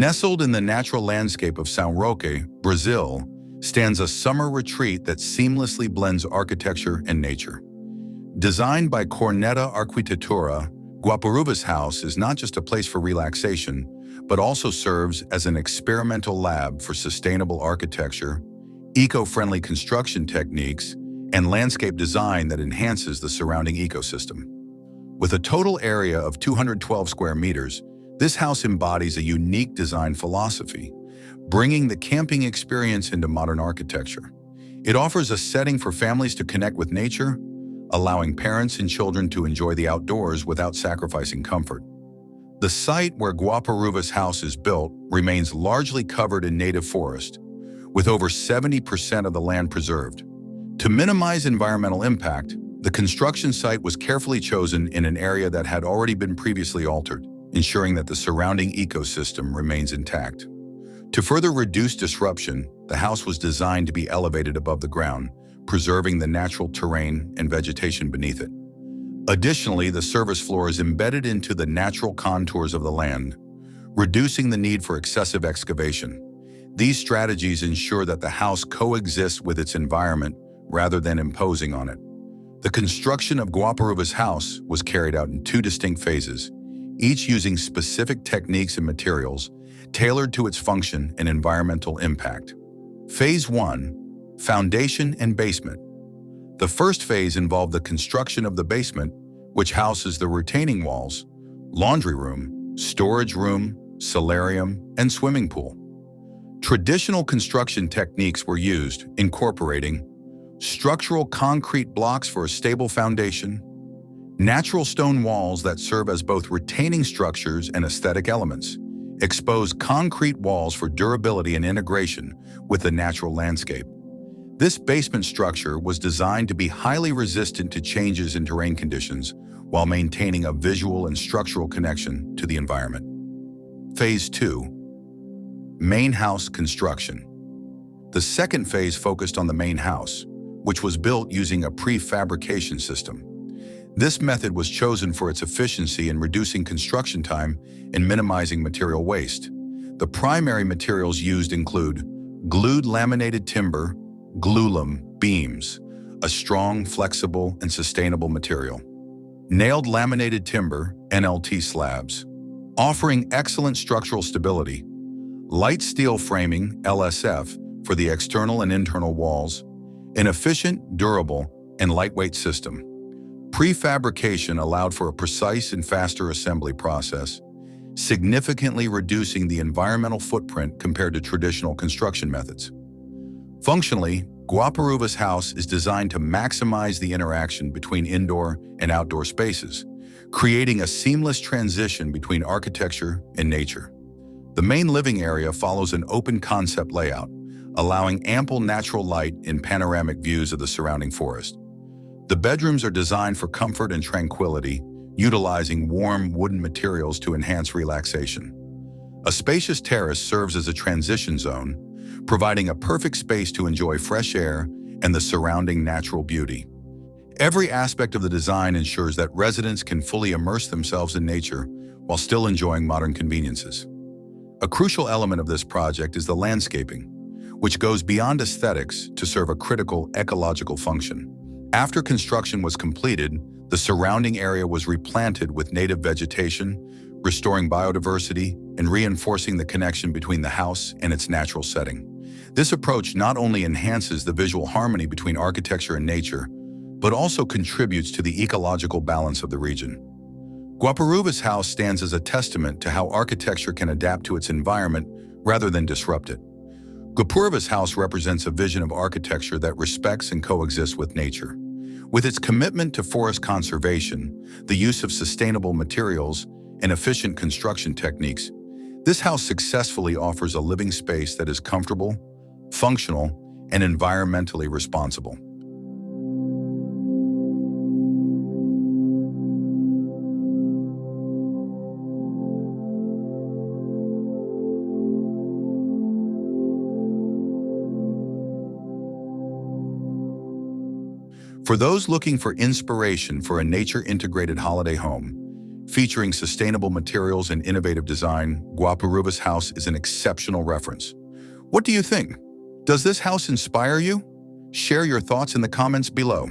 Nestled in the natural landscape of São Roque, Brazil, stands a summer retreat that seamlessly blends architecture and nature. Designed by Cornetta Arquitetura, Guapuruvus House is not just a place for relaxation, but also serves as an experimental lab for sustainable architecture, eco-friendly construction techniques, and landscape design that enhances the surrounding ecosystem. With a total area of 212 square meters, this house embodies a unique design philosophy, bringing the camping experience into modern architecture. It offers a setting for families to connect with nature, allowing parents and children to enjoy the outdoors without sacrificing comfort. The site where Guapuruvus House is built remains largely covered in native forest, with over 70% of the land preserved. To minimize environmental impact, the construction site was carefully chosen in an area that had already been previously altered, ensuring that the surrounding ecosystem remains intact. To further reduce disruption, the house was designed to be elevated above the ground, preserving the natural terrain and vegetation beneath it. Additionally, the service floor is embedded into the natural contours of the land, reducing the need for excessive excavation. These strategies ensure that the house coexists with its environment rather than imposing on it. The construction of Guapuruvus House was carried out in two distinct phases, each using specific techniques and materials tailored to its function and environmental impact. Phase 1: Foundation and Basement. The first phase involved the construction of the basement, which houses the retaining walls, laundry room, storage room, solarium, and swimming pool. Traditional construction techniques were used, incorporating structural concrete blocks for a stable foundation, natural stone walls that serve as both retaining structures and aesthetic elements, exposed concrete walls for durability and integration with the natural landscape. This basement structure was designed to be highly resistant to changes in terrain conditions while maintaining a visual and structural connection to the environment. Phase 2: Main house construction. The second phase focused on the main house, which was built using a prefabrication system. This method was chosen for its efficiency in reducing construction time and minimizing material waste. The primary materials used include glued laminated timber, glulam beams, a strong, flexible, and sustainable material. Nailed laminated timber, NLT slabs, offering excellent structural stability. Light steel framing, LSF, for the external and internal walls. An efficient, durable, and lightweight system. Prefabrication allowed for a precise and faster assembly process, significantly reducing the environmental footprint compared to traditional construction methods. Functionally, Guapuruvus House is designed to maximize the interaction between indoor and outdoor spaces, creating a seamless transition between architecture and nature. The main living area follows an open concept layout, allowing ample natural light and panoramic views of the surrounding forest. The bedrooms are designed for comfort and tranquility, utilizing warm wooden materials to enhance relaxation. A spacious terrace serves as a transition zone, providing a perfect space to enjoy fresh air and the surrounding natural beauty. Every aspect of the design ensures that residents can fully immerse themselves in nature while still enjoying modern conveniences. A crucial element of this project is the landscaping, which goes beyond aesthetics to serve a critical ecological function. After construction was completed, the surrounding area was replanted with native vegetation, restoring biodiversity and reinforcing the connection between the house and its natural setting. This approach not only enhances the visual harmony between architecture and nature, but also contributes to the ecological balance of the region. Guapuruvus House stands as a testament to how architecture can adapt to its environment rather than disrupt it. Guapuruvus House represents a vision of architecture that respects and coexists with nature. With its commitment to forest conservation, the use of sustainable materials, and efficient construction techniques, this house successfully offers a living space that is comfortable, functional, and environmentally responsible. For those looking for inspiration for a nature-integrated holiday home, Featuring sustainable materials and innovative design, Guapuruvus House is an exceptional reference. What do you think? Does this house inspire you? Share your thoughts in the comments below.